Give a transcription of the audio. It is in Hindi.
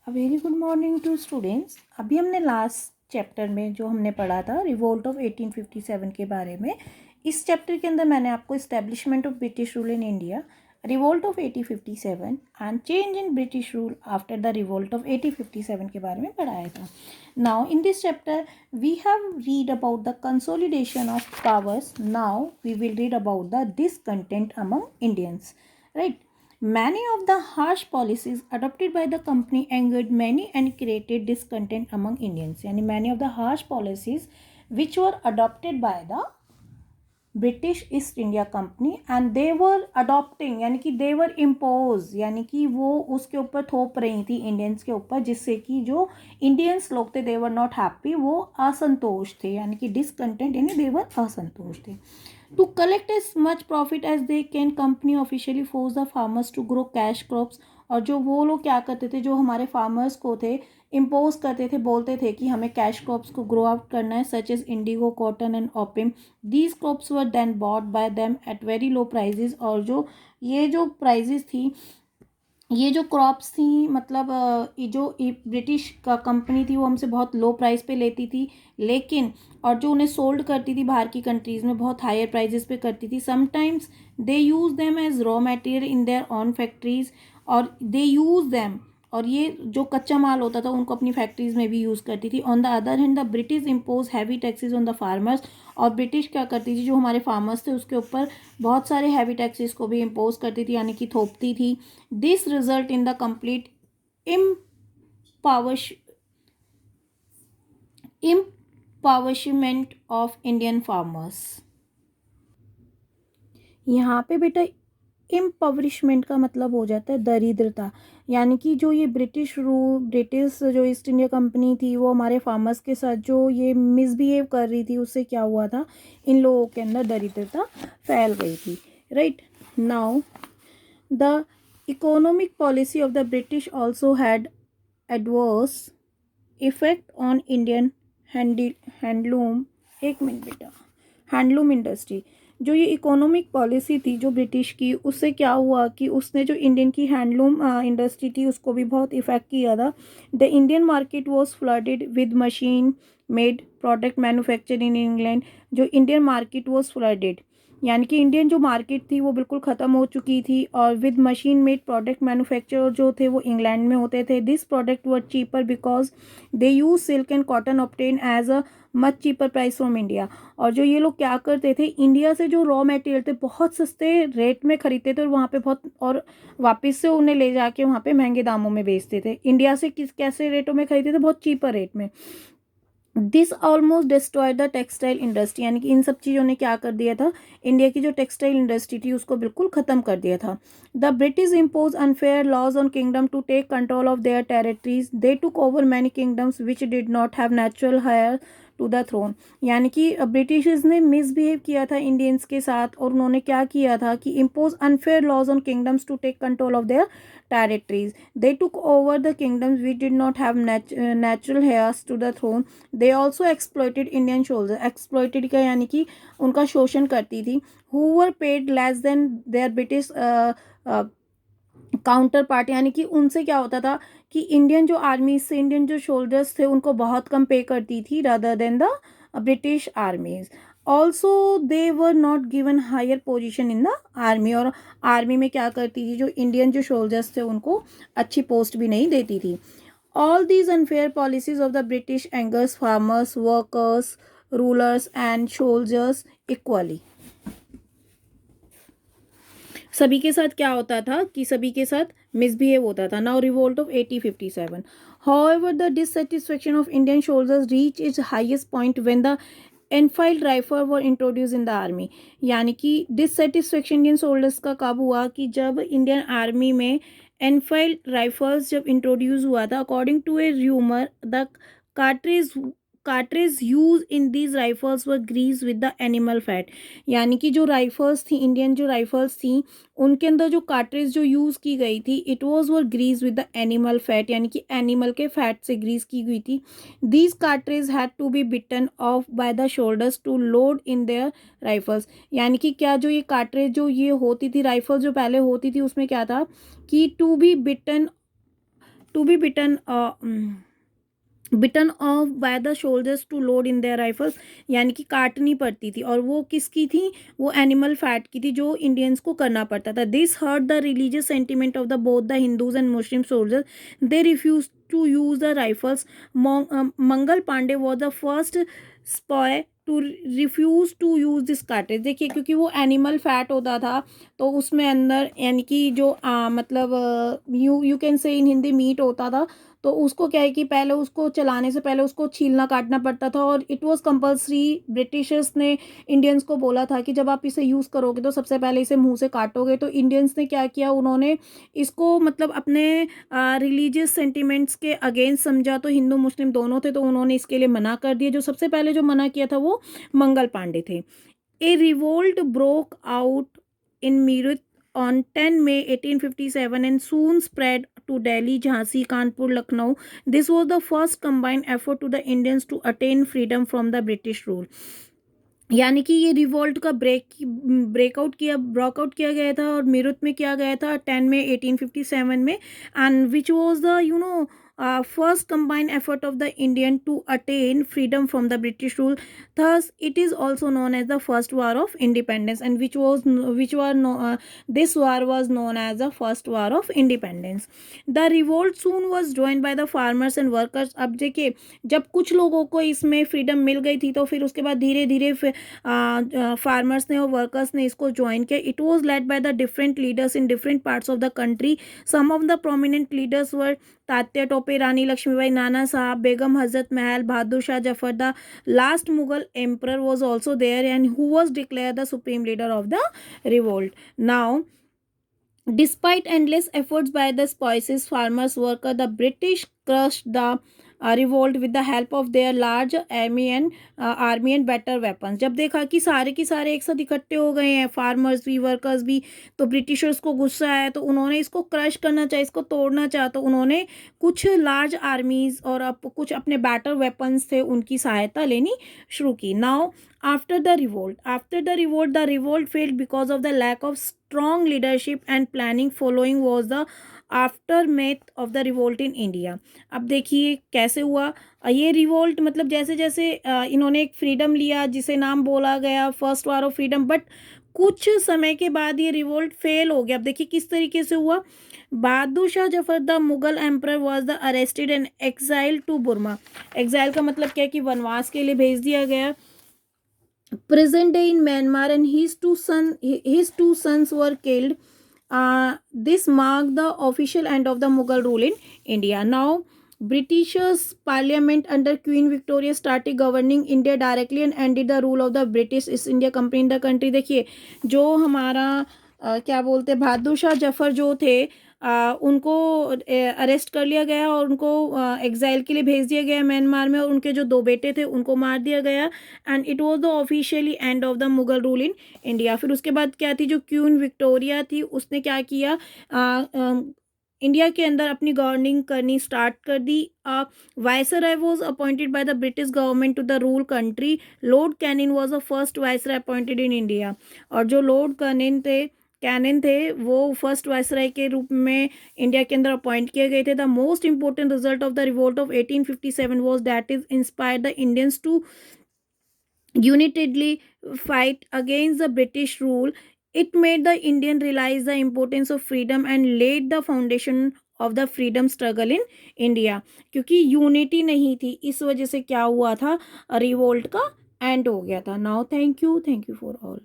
Very good morning to students. अभी हमने लास्ट चैप्टर में जो हमने पढ़ा था रिवोल्ट ऑफ 1857 के बारे में, इस चैप्टर के अंदर मैंने आपको establishment of British rule in India, revolt of 1857 and change in British rule after the revolt of 1857 के बारे में पढ़ाया था। Now in this chapter we have read about the consolidation of powers. Now we will read about the discontent among Indians, right. Many of the harsh policies adopted by the company angered many and created discontent among Indians. यानी many of the harsh policies which were adopted by the British east India company and they were adopting यानी कि दे वर इम्पोज यानी कि वो उसके ऊपर थोप रही थी इंडियंस के ऊपर, जिससे कि जो इंडियंस लोग थे दे वर नॉट हैप्पी, वो असंतोष थे, यानी कि डिसकंटेंट यानी दे वर असंतोष थे। To collect as much profit as they can company officially force the farmers to grow cash crops. और जो वो लोग क्या करते थे, जो हमारे फार्मर्स को थे इम्पोज करते थे, बोलते थे कि हमें कैश क्रॉप्स को ग्रो आउट करना है, such as indigo, cotton and opium. These crops were then bought by them at very low prices. और जो ये जो प्राइजेस थी, ये जो क्रॉप्स थी, मतलब ये जो ब्रिटिश का कंपनी थी वो हमसे बहुत लो प्राइस पे लेती थी, लेकिन और जो उन्हें सोल्ड करती थी बाहर की कंट्रीज़ में बहुत हायर प्राइजेस पे करती थी। Sometimes they use them as raw material in their own factories, और दे यूज़ देम, और ये जो कच्चा माल होता था उनको अपनी फैक्ट्रीज में भी यूज़ करती थी। On the other hand the British impose heavy taxes on the farmers. और ब्रिटिश क्या करती थी, जो हमारे फार्मर्स थे उसके ऊपर बहुत सारे हैवी टैक्सेस को भी इम्पोज करती थी, यानी कि थोपती थी। This result in the complete empowerment of Indian farmers. यहाँ पे बेटा इम्पवरिशमेंट का मतलब हो जाता है दरिद्रता, यानी कि जो ये ब्रिटिश जो ईस्ट इंडिया कंपनी थी वो हमारे फार्मर्स के साथ जो ये मिसबिहेव कर रही थी, उससे क्या हुआ था, इन लोगों के अंदर दरिद्रता फैल गई थी, right. Now the economic policy of the British also had adverse effect on Indian handloom, एक मिनट बेटा, हैंडलूम इंडस्ट्री। जो ये इकोनॉमिक पॉलिसी थी जो ब्रिटिश की, उससे क्या हुआ कि उसने जो इंडियन की हैंडलूम इंडस्ट्री थी उसको भी बहुत इफेक्ट किया था। The Indian market was flooded with machine made product manufacture in England. जो इंडियन मार्केट वॉज फ्लडेड यानी कि इंडियन जो मार्केट थी वो बिल्कुल ख़त्म हो चुकी थी, और with machine made product manufacture जो थे वो इंग्लैंड में होते थे। This product were cheaper because they use silk and cotton obtain as a much cheaper price from India. और जो ये लोग क्या करते थे, इंडिया से जो रॉ मटेरियल थे बहुत सस्ते रेट में खरीदते थे, और वहाँ पे बहुत, और वापस से उन्हें ले जाके वहाँ पे महंगे दामों में बेचते थे। इंडिया से कैसे रेटों में खरीदते थे, बहुत चीपर रेट में। This almost destroy the textile industry, यानी कि इन सब चीज़ों ने क्या कर दिया था, इंडिया की जो टेक्सटाइल इंडस्ट्री थी उसको बिल्कुल ख़त्म कर दिया था। The British impose unfair laws on kingdom to take control of their territories. They took over many kingdoms which did not have natural heir to the throne. यानी कि ब्रिटिशर्स ने मिसबिहेव किया था इंडियंस के साथ, और उन्होंने क्या किया था कि impose unfair laws on kingdoms to take control of their territories. They took over the kingdoms which did not have natural heirs to the throne. They also exploited Indian soldiers. Exploited का यानी कि उनका शोषण करती थी। Who were paid less than their British counter part, यानी कि उनसे क्या होता था कि इंडियन जो आर्मी से इंडियन जो सोल्जर्स थे उनको बहुत कम पे करती थी rather than the British armies. Also they were not given higher position in the army, और आर्मी में क्या करती थी, जो इंडियन जो सोल्जर्स थे उनको अच्छी पोस्ट भी नहीं देती थी। All these unfair policies of the British angers farmers, workers, rulers and soldiers equally. सभी के साथ क्या होता था कि सभी के साथ मिसबिहेव होता था। Now revolt of 1857, however the dissatisfaction of Indian soldiers reached its highest point when the Enfield rifle were introduced in the army. यानी कि डिससेटिस्फेक्शन इंडियन सोल्जर्स का कब हुआ कि जब इंडियन आर्मी में एनफाइल्ड राइफल्स जब इंट्रोड्यूस हुआ था। According to a rumour the cartridge cartridge use in these rifles were grease with the animal fat. यानी कि जो राइफल्स थी, इंडियन जो राइफल्स थी, उनके अंदर जो कार्ट्रिज जो यूज़ की गई थी, it was were grease with the animal fat, यानी कि एनिमल के फैट से ग्रीस की गई थी। These cartridge had to be bitten off by the shoulders to load in their rifles. यानी कि क्या जो ये कार्ट्रिज जो ये होती थी, राइफल जो पहले होती थी, उसमें क्या था कि to to be bitten off by the shoulders to load in their rifles, यानी कि काटनी पड़ती थी, और वो किसकी थी, वो एनिमल फैट की थी जो इंडियंस को करना पड़ता था. This hurt the religious sentiment of the both the Hindus and Muslim soldiers. They refuse to use the rifles. Mangal Pandey was the first sepoy to refuse to use this cartridge. देखिए, क्योंकि वो एनिमल फैट होता था, तो उसमें अंदर यानी कि जो मतलब you can say in Hindi meet होता था, तो उसको क्या है कि पहले उसको चलाने से पहले उसको छीलना काटना पड़ता था, और इट वाज कंपल्सरी. ब्रिटिशर्स ने इंडियंस को बोला था कि जब आप इसे यूज़ करोगे तो सबसे पहले इसे मुंह से काटोगे. तो इंडियंस ने क्या किया, उन्होंने इसको मतलब अपने रिलीजियस सेंटिमेंट्स के अगेंस्ट समझा. तो हिंदू मुस्लिम दोनों थे, तो उन्होंने इसके लिए मना कर दिया. जो सबसे पहले जो मना किया था वो मंगल पांडे थे. A revolt broke out in Meerut on 10 May 1857 and soon spread to Delhi, Jhansi, Kanpur, Lucknow. This was the first combined effort to the Indians to attain freedom from the British rule. यानी कि ये रिवोल्ट का ब्रेकआउट किया गया था और मीरठ में किया गया था 10 मई 1857 में. And which was the first combined effort of the Indian to attain freedom from the British rule. Thus, it is also known as the First War of Independence, and this war was known as the First War of Independence. The revolt soon was joined by the farmers and workers. अब देखिए, जब कुछ लोगों को इसमें फ्रीडम मिल गई थी, तो फिर उसके बाद धीरे धीरे फार्मर्स ने और वर्कर्स ने इसको ज्वाइन किया. It was led by the different leaders in different parts of the country. Some of the prominent leaders were Tatya Tope, Rani Laxmibai, Nana Sahab, Begum Hazrat Mahal, Bahadur Shah Zafar. The last Mughal emperor was also there, and who was declared the supreme leader of the revolt. Now, despite endless efforts by the spices farmers worker, the British crushed the revolt with the help of their large army and better weapons. जब देखा कि सारे के सारे एक साथ इकट्ठे हो गए हैं, फार्मर्स भी वर्कर्स भी, तो ब्रिटिशर्स को गुस्सा आया, तो उन्होंने इसको क्रश करना चाहे, इसको तोड़ना चाहा, तो उन्होंने कुछ लार्ज आर्मीज और कुछ अपने बेटर वेपन्स थे उनकी सहायता लेनी शुरू की. Now after the revolt the revolt failed because of the lack of strong leadership and planning. Following was the aftermath of the revolt in India. अब देखिए कैसे हुआ ये रिवोल्ट. मतलब जैसे जैसे इन्होंने एक फ्रीडम लिया जिसे नाम बोला गया first war of freedom, but कुछ समय के बाद ये रिवोल्ट फेल हो गया. अब देखिए किस तरीके से हुआ. Bahadur Shah Zafar the Mughal emperor was the arrested and exile to Burma. Exile का मतलब क्या है कि वनवास के लिए भेज दिया गया. Present day in Myanmar, and his two sons were killed. This marked the official end of the Mughal rule in India. Now, Britishers Parliament under Queen Victoria started governing India directly and ended the rule of the British East India Company in the country. देखिए, जो हमारा क्या बोलते हैं, बहादुर शाह जफर जो थे, उनको अरेस्ट कर लिया गया और उनको एग्जाइल के लिए भेज दिया गया म्यांमार में, और उनके जो दो बेटे थे उनको मार दिया गया. And it was the officially end of the Mughal rule in India. फिर उसके बाद क्या थी, जो क्वीन विक्टोरिया थी, उसने क्या किया, इंडिया के अंदर अपनी गवर्निंग करनी स्टार्ट कर दी. Viceroy was appointed by the British government to the rule country. Lord Canning was the first viceroy appointed in India. और जो लॉर्ड कैनिन थे वो फर्स्ट वाइसराय के रूप में इंडिया के अंदर अपॉइंट किए गए थे. The most important result of the revolt of 1857 was that is inspire the Indians to unitedly fight against the British rule. It made the Indian realize the importance of freedom and laid the foundation of the freedom struggle in India. क्योंकि यूनिटी नहीं थी, इस वजह से क्या हुआ था, रिवोल्ट का एंड हो गया था. Now thank you for all.